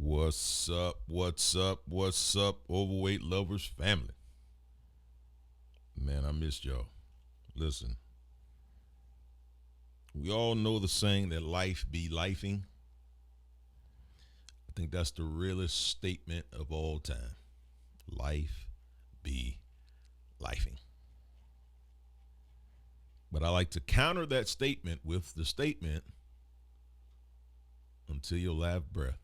What's up? What's up? What's up, Overweight Lovers family? Man, I missed y'all. Listen, we all know the saying that life be lifing. I think that's the realest statement of all time. Life be lifing. But I like to counter that statement with the statement until your last breath.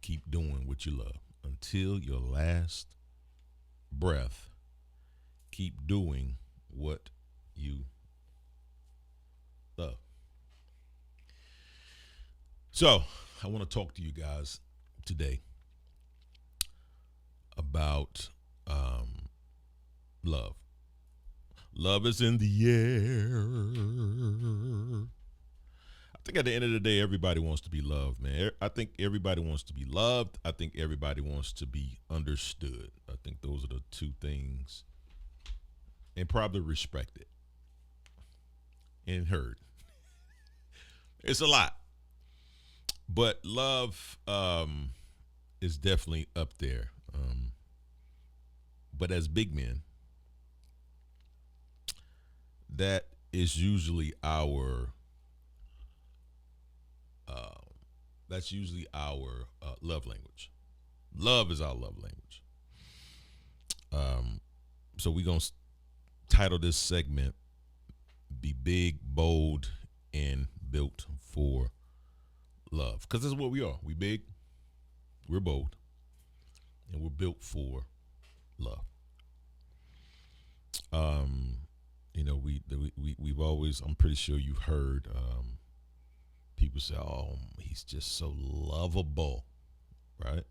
Keep doing what you love until your last breath. Keep doing what you love. So, I want to talk to you guys today about love. Love is in the air. I think at the end of the day, everybody wants to be loved, man. I think everybody wants to be loved. I think everybody wants to be understood. I think those are the two things. And probably respected and heard. It's a lot. But love is definitely up there. But as big men, that is usually our love language. Love is our love language. So we're gonna title this segment "Be Big, Bold, and Built for Love," because this is what we are. We big, we're bold, and we're built for love. We've always. I'm pretty sure you've heard people say, "Oh, he's just so lovable," right?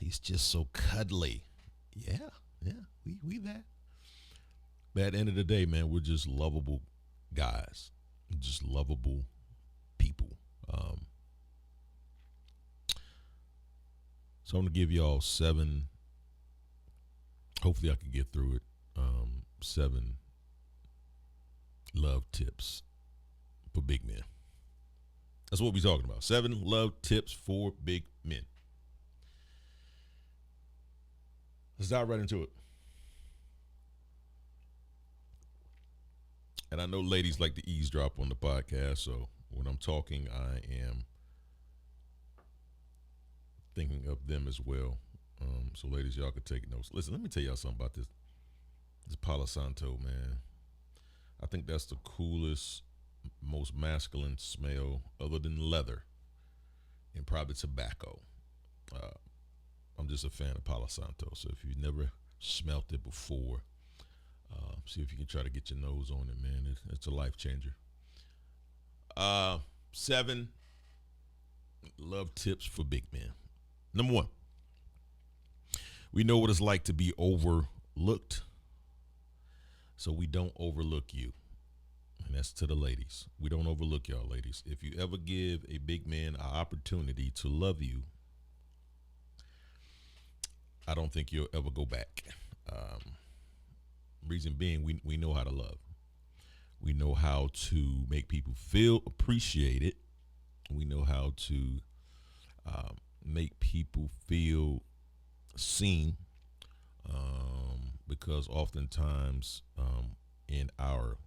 He's just so cuddly. Yeah, we that. But at the end of the day, man, we're just lovable guys, just lovable people. So I'm gonna give y'all seven. Hopefully, I can get through it. Seven love tips for big men. That's what we're talking about. 7 love tips for big men. Let's dive right into it. And I know ladies like to eavesdrop on the podcast, so when I'm talking, I am thinking of them as well. So ladies, y'all could take notes. Listen, let me tell y'all something about this Palo Santo, man. I think that's the coolest, most masculine smell other than leather and probably tobacco. I'm just a fan of Palo Santo. So if you've never smelt it before, see if you can try to get your nose on it, man. It's a life changer. 7 love tips for big men. Number 1, we know what it's like to be overlooked, so we don't overlook you. And that's to the ladies. We don't overlook y'all, ladies. If you ever give a big man an opportunity to love you, I don't think you'll ever go back. Reason being, we know how to love. We know how to make people feel appreciated. We know how to make people feel seen, because oftentimes in our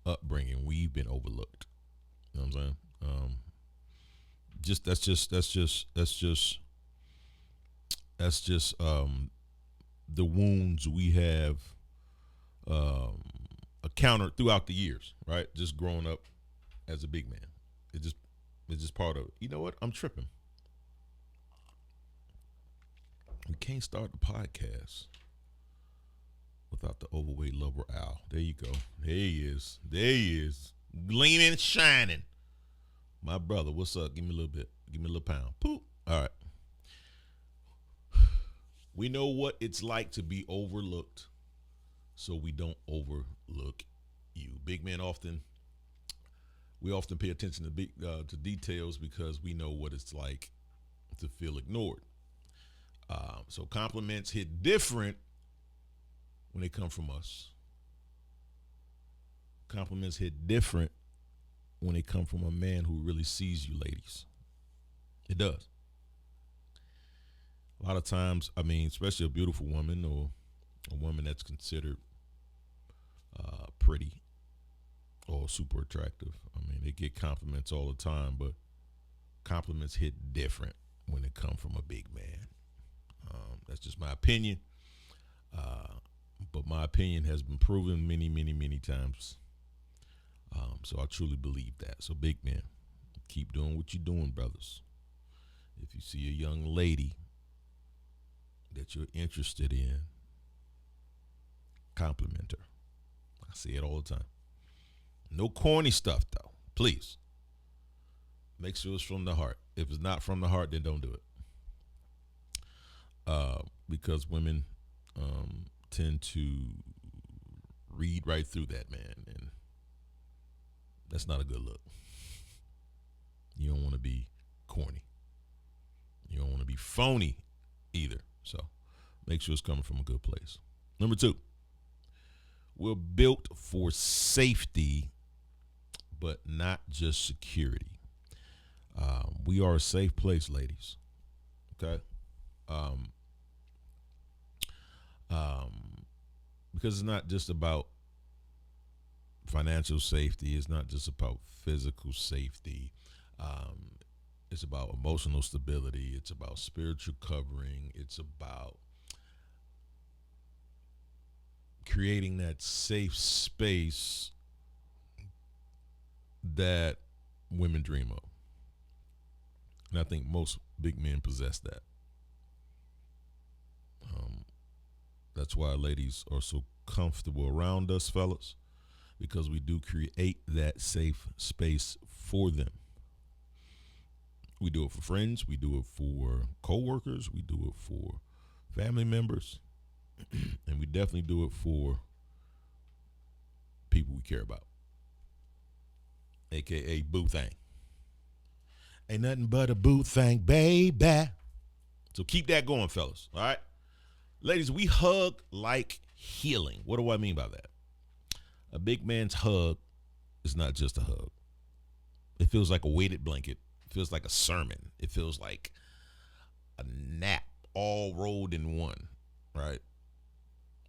upbringing we've been overlooked. You know what I'm saying? That's just the wounds we have encountered throughout the years, right? Just growing up as a big man. It's just part of it. You know what? I'm tripping. We can't start the podcast without the overweight lover Al. There you go. There he is. Gleaming and shining. My brother, what's up? Give me a little bit. Give me a little pound. Poop. All right. We know what it's like to be overlooked, so we don't overlook you. Big men often pay attention to details because we know what it's like to feel ignored. So compliments hit different when they come from us. Compliments hit different when they come from a man who really sees you, ladies. It does. A lot of times, I mean, especially a beautiful woman or a woman that's considered pretty or super attractive. I mean, they get compliments all the time, but compliments hit different when they come from a big man. That's just my opinion. But my opinion has been proven many, many, many times. So I truly believe that. So big men, keep doing what you're doing, brothers. If you see a young lady that you're interested in, compliment her. I see it all the time. No corny stuff though. Please. Make sure it's from the heart. If it's not from the heart, then don't do it. Because women tend to read right through that, man, and that's not a good look. You don't want to be corny. You don't want to be phony either. So make sure it's coming from a good place. Number 2, we're built for safety, but not just security. We are a safe place, ladies. Okay. Because it's not just about financial safety. It's not just about physical safety. It's about emotional stability. It's about spiritual covering. It's about creating that safe space that women dream of. And I think most big men possess that. That's why ladies are so comfortable around us, fellas, because we do create that safe space for them. We do it for friends. We do it for coworkers. We do it for family members. And we definitely do it for people we care about, a.k.a. boo thing. Ain't nothing but a boo thing, baby. So keep that going, fellas, all right? Ladies, we hug like healing. What do I mean by that? A big man's hug is not just a hug. It feels like a weighted blanket. It feels like a sermon. It feels like a nap all rolled in one, right?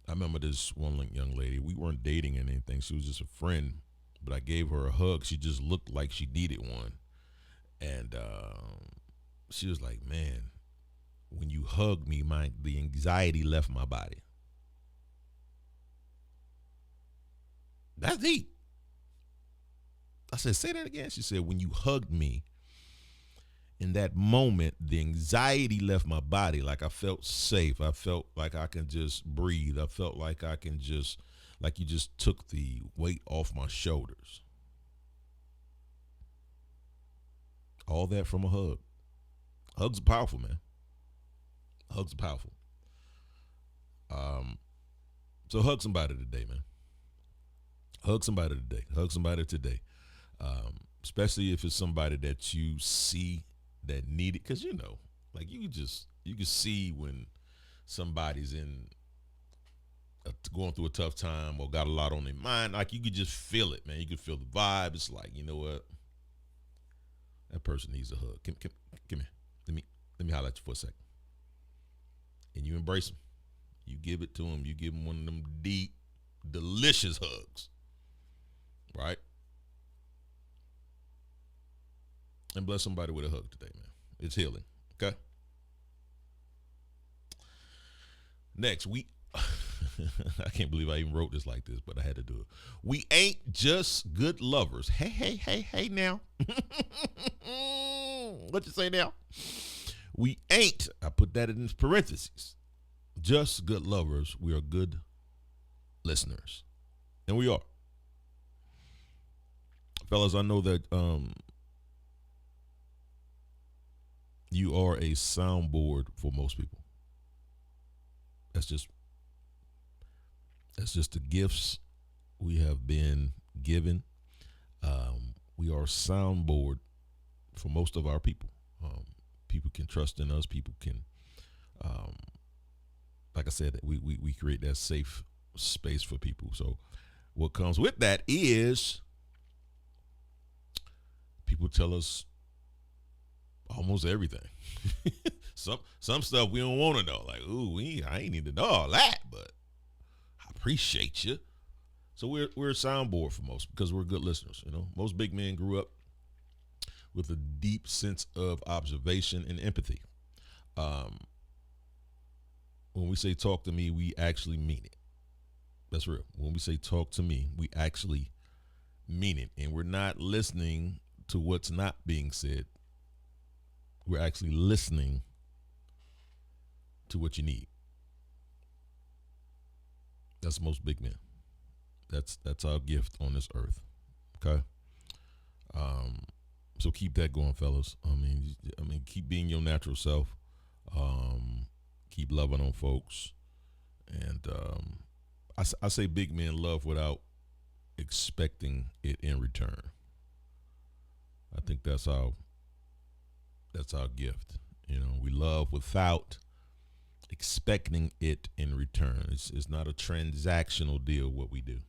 I remember this one young lady. We weren't dating or anything. She was just a friend, but I gave her a hug. She just looked like she needed one. And she was like, man, when you hugged me, the anxiety left my body. That's deep. I said, say that again. She said, when you hugged me, in that moment, the anxiety left my body. Like I felt safe. I felt like I can just breathe. I felt like I can just, like you just took the weight off my shoulders. All that from a hug. Hugs are powerful, man. Hugs are powerful. So hug somebody today, man. Hug somebody today. Hug somebody today. Especially if it's somebody that you see that need it. Because, like you can see when somebody's going through a tough time or got a lot on their mind. Like you could just feel it, man. You could feel the vibe. It's like, you know what? That person needs a hug. Come here. Let me holler at you for a second. And you embrace them. You give it to them. You give them one of them deep, delicious hugs. Right? And bless somebody with a hug today, man. It's healing. Okay? Next, I can't believe I even wrote this like this, but I had to do it. We ain't just good lovers. Hey now. What you say now? We ain't, I put that in parentheses, just good lovers. We are good listeners. And we are. Fellas, I know that you are a soundboard for most people. That's just the gifts we have been given. We are a soundboard for most of our people. People can trust in us. People can, like I said, we create that safe space for people. So what comes with that is People tell us almost everything. some stuff we don't want to know. Like, ooh, I ain't need to know all that, but I appreciate you. So we're a soundboard for most because we're good listeners. Most big men grew up with a deep sense of observation and empathy. When we say talk to me, we actually mean it. That's real. When we say talk to me, we actually mean it. And we're not listening to what's not being said. We're actually listening to what you need. That's most big men. That's our gift on this earth. Okay? So keep that going, fellas. I mean, keep being your natural self. Keep loving on folks. And I say big men love without expecting it in return. I think that's our gift. We love without expecting it in return. It's not a transactional deal what we do.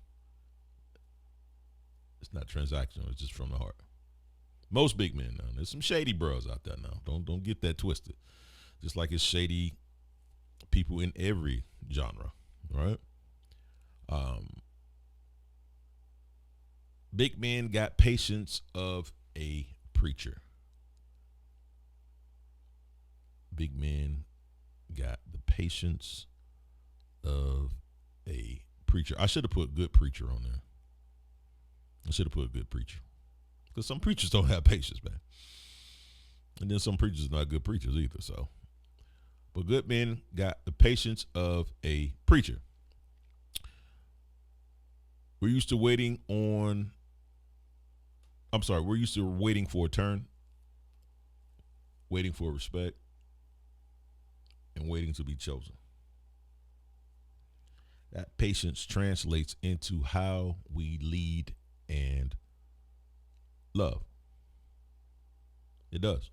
It's not transactional. It's just from the heart. Most big men now. There's some shady bros out there now. Don't get that twisted. Just like it's shady people in every genre, right? Big men got patience of a preacher. Big men got the patience of a preacher. I should have put good preacher on there. I should have put a good preacher. Because some preachers don't have patience, man. And then some preachers are not good preachers either. So, but good men got the patience of a preacher. We're used to waiting for a turn, waiting for respect, and waiting to be chosen. That patience translates into how we lead and love. It does.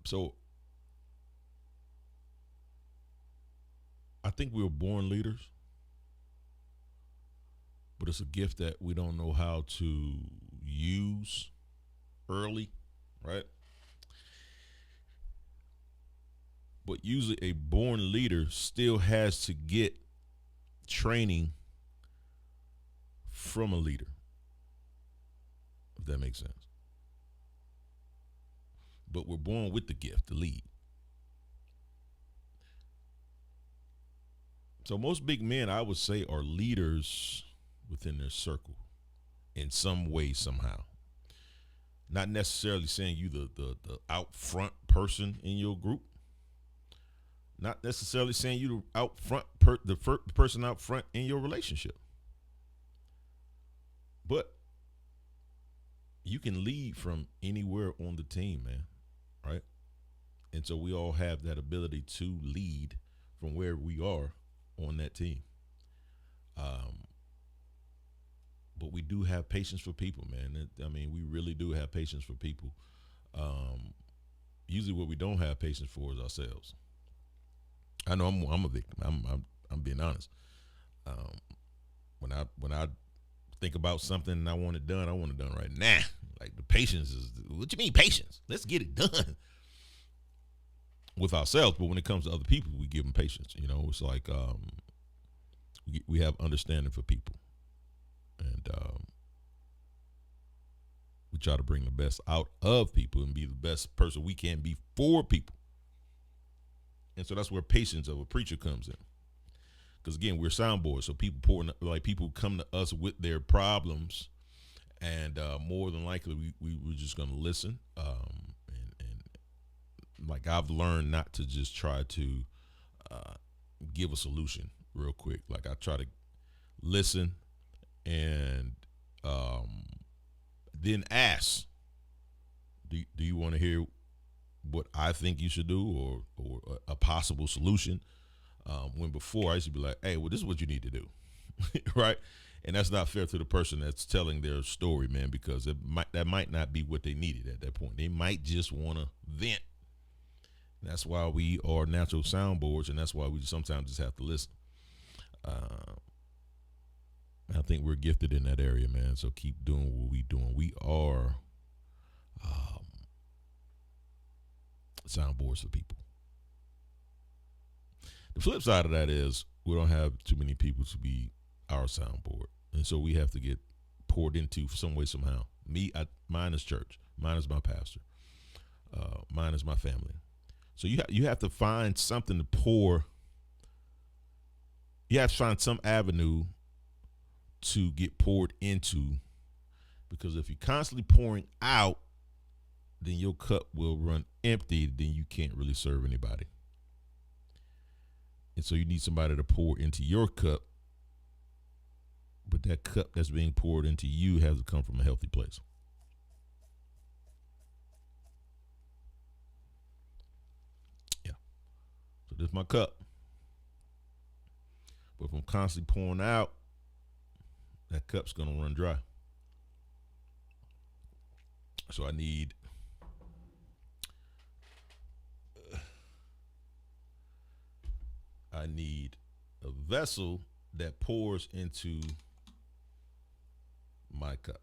So I think we were born leaders, but it's a gift that we don't know how to use early, right? But usually a born leader still has to get training from a leader, if that makes sense. But we're born with the gift to lead. So most big men, I would say, are leaders within their circle in some way, somehow. Not necessarily saying you the out front person in your group. Not necessarily saying you the out front the person out front in your relationship. But you can lead from anywhere on the team, man, right? And so we all have that ability to lead from where we are on that team. But we do have patience for people, man. We really do have patience for people. Usually what we don't have patience for is ourselves. I know I'm a victim. I'm being honest. When I think about something and I want it done right now. Like the patience is, what you mean patience? Let's get it done with ourselves. But when it comes to other people, we give them patience. It's like we have understanding for people, and we try to bring the best out of people and be the best person we can be for people. And so that's where patience of a preacher comes in. Because again, we're soundboards, so people come to us with their problems, and more than likely we're just going to listen. And like I've learned not to just try to give a solution real quick. Like I try to listen and then ask, do you want to hear what I think you should do or a possible solution? When before I used to be like, hey, well, this is what you need to do. Right? And that's not fair to the person that's telling their story, man, because that might not be what they needed at that point. They might just want to vent. That's why we are natural soundboards, and that's why we sometimes just have to listen. I think we're gifted in that area, man. So keep doing what we doing. We are um, soundboards for people. The flip side of that is we don't have too many people to be our soundboard, and so we have to get poured into some way somehow. Mine is church. Mine is my pastor. Mine is my family. So you have to find something to pour. You have to find some avenue to get poured into, because if you're constantly pouring out, then your cup will run empty. Then you can't really serve anybody. And so you need somebody to pour into your cup, but that cup that's being poured into you has to come from a healthy place. Yeah. So this is my cup. But if I'm constantly pouring out, that cup's going to run dry. So I need a vessel that pours into my cup.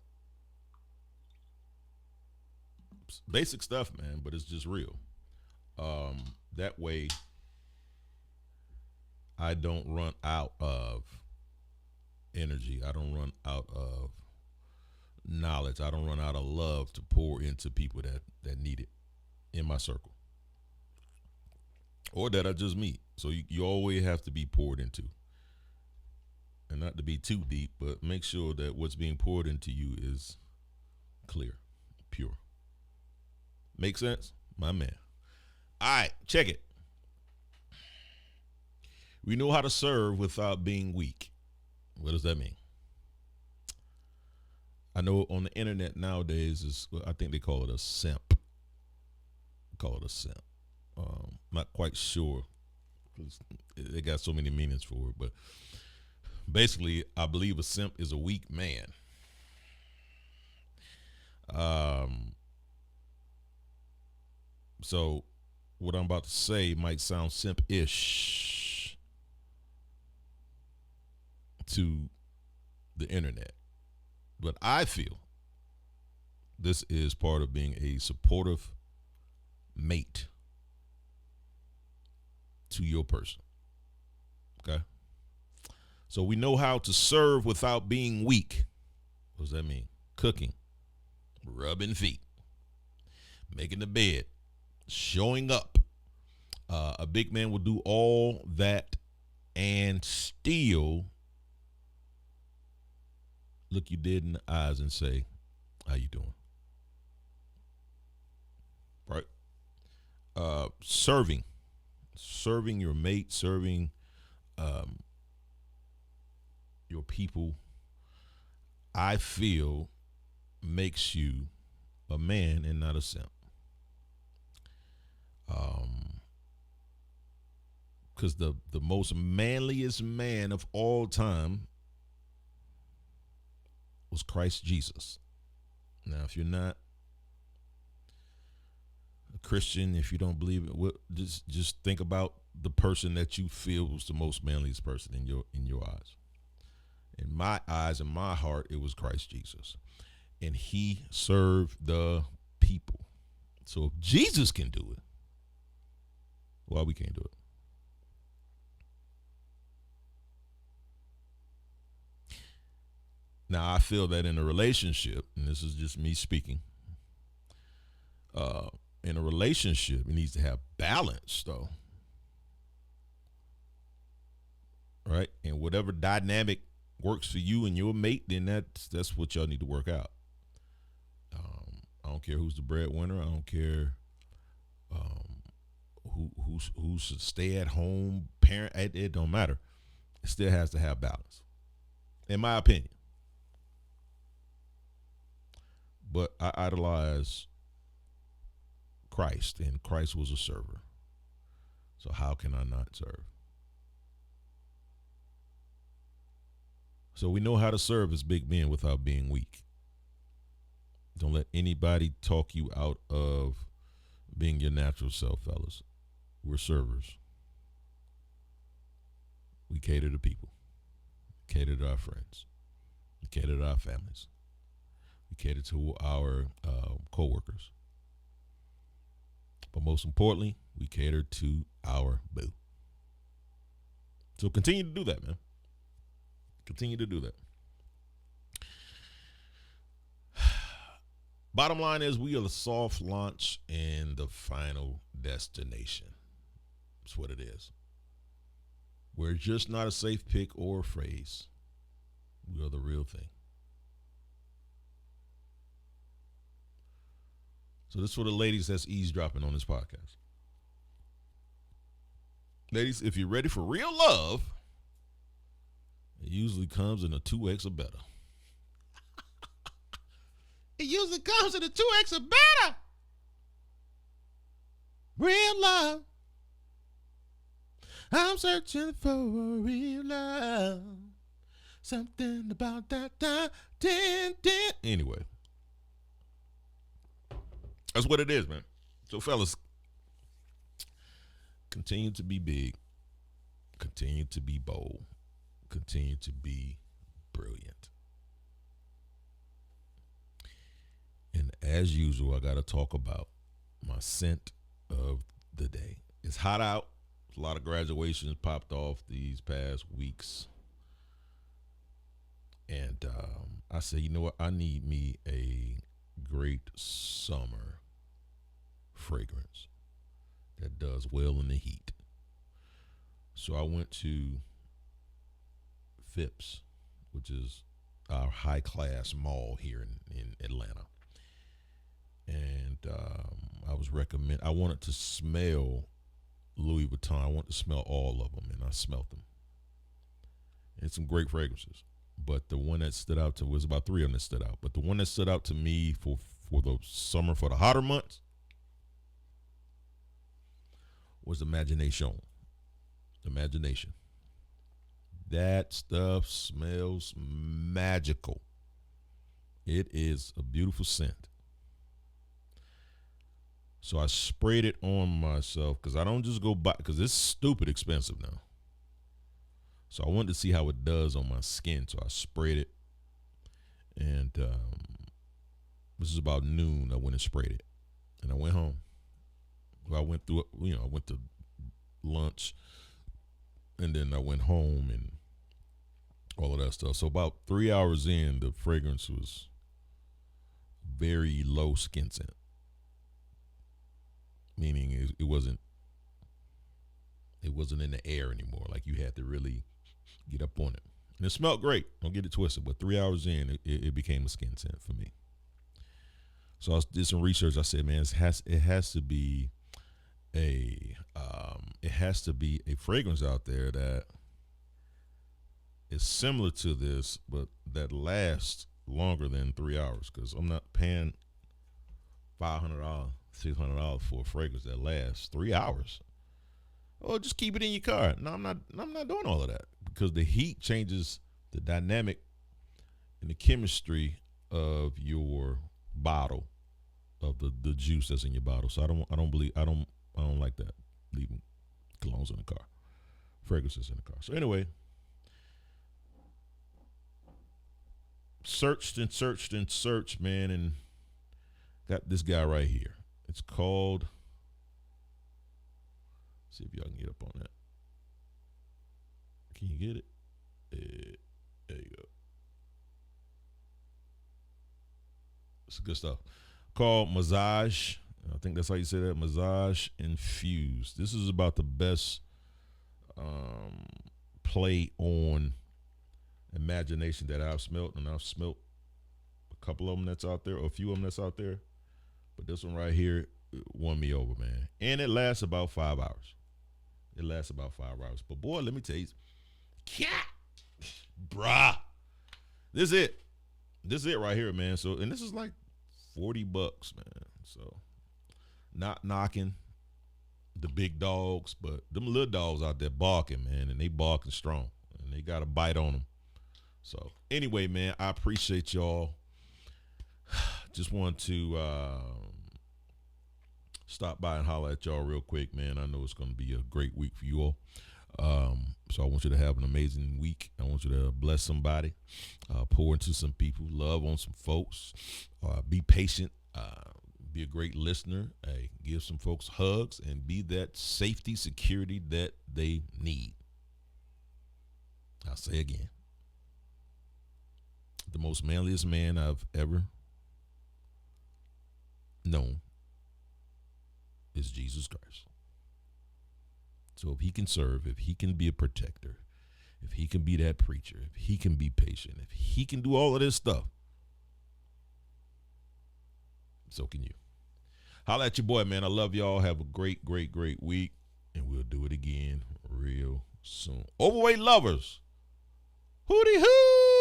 Basic stuff, man, but it's just real. That way I don't run out of energy. I don't run out of knowledge. I don't run out of love to pour into people that need it in my circle, or that I just meet. So you always have to be poured into, and not to be too deep, but make sure that what's being poured into you is clear, pure. Make sense? My man. All right, check it. We know how to serve without being weak. What does that mean? I know on the internet nowadays I think they call it a simp. Call it a simp. Not quite sure, because they got so many meanings for it, but basically, I believe a simp is a weak man. So what I'm about to say might sound simp-ish to the internet, but I feel this is part of being a supportive mate to your person. Okay? So we know how to serve without being weak. What does that mean? Cooking, rubbing feet, making the bed, showing up. A big man will do all that and still look you dead in the eyes and say, "How you doing?" Right? Serving your mate, serving your people, I feel makes you a man and not a simp. Because the most manliest man of all time was Christ Jesus. Now, if you're not a Christian, if you don't believe it, just think about the person that you feel was the most manliest person in your eyes. In my eyes, in my heart, it was Christ Jesus, and he served the people. So if Jesus can do it, why we can't do it? Now, I feel that in a relationship, and this is just me speaking, in a relationship, it needs to have balance, though. Right? And whatever dynamic works for you and your mate, then that's what y'all need to work out. I don't care who's the breadwinner. I don't care who should stay at home parent. It don't matter. It still has to have balance, in my opinion. But I idolize Christ, and Christ was a server. So how can I not serve? So we know how to serve as big men without being weak. Don't let anybody talk you out of being your natural self, fellas. We're servers. We cater to people, cater to our friends. cater to our families. We cater to our co-workers. But most importantly, we cater to our boo. So continue to do that, man. Continue to do that. Bottom line is we are the soft launch and the final destination. That's what it is. We're just not a safe pick or a phrase. We are the real thing. So this is for the ladies that's eavesdropping on this podcast. Ladies, if you're ready for real love, it usually comes in a 2X or better. It usually comes in a 2X or better. Real love. I'm searching for a real love. Something about that time. Anyway. That's what it is, man. So, fellas, continue to be big. Continue to be bold. Continue to be brilliant. And as usual, I got to talk about my scent of the day. It's hot out. A lot of graduations popped off these past weeks. And I said, you know what? I need me a great summer fragrance that does well in the heat. So I went to Phipps, which is our high class mall here in Atlanta. And I wanted to smell Louis Vuitton. I wanted to smell all of them, and I smelled them. And some great fragrances. But the one that stood out was about 3 of them that stood out. But the one that stood out to me for the summer, for the hotter months, was Imagination. Imagination. That stuff smells magical. It is a beautiful scent. So I sprayed it on myself because I don't just go buy, because it's stupid expensive now. So I wanted to see how it does on my skin. So I sprayed it. And this is about noon. I went and sprayed it. And I went home. I went through, I went to lunch. And then I went home and all of that stuff. So about 3 hours in, the fragrance was very low skin scent. Meaning it wasn't in the air anymore. Like you had to really get up on it. And it smelled great. Don't get it twisted. But 3 hours in, it became a skin scent for me. So I did some research. I said, man, it has to be a fragrance out there that is similar to this, but that lasts longer than 3 hours. Because I'm not paying $500, $600 for a fragrance that lasts 3 hours. Oh, just keep it in your car. No, I'm not doing all of that, because the heat changes the dynamic and the chemistry of your bottle, of the juice that's in your bottle. So I don't like that, leaving colognes in the car, fragrances in the car. So anyway, searched, man, and got this guy right here. It's called, see if y'all can get up on that. Can you get it? There you go. It's good stuff. Called Massage. I think that's how you say that. Massage Infused. This is about the best play on imagination that I've smelt, and I've smelt a couple of them that's out there, or a few of them that's out there. But this one right here won me over, man. And it lasts about 5 hours. But boy, let me tell you, bruh, this is it right here, man. So, and this is like $40, man. So, not knocking the big dogs, but them little dogs out there barking, man, and they barking strong, and they got a bite on them. So, anyway, man, I appreciate y'all. Just want to stop by and holler at y'all real quick, man. I know it's going to be a great week for you all. So I want you to have an amazing week. I want you to bless somebody, pour into some people, love on some folks, be patient, be a great listener, give some folks hugs, and be that safety, security that they need. I'll say again, the most manliest man I've ever known is Jesus Christ. So if he can serve, if he can be a protector, if he can be that preacher, if he can be patient, if he can do all of this stuff, so can you. Holla at your boy, man. I love y'all. Have a great, great, great week. And we'll do it again real soon. Overweight lovers. Hootie hoo!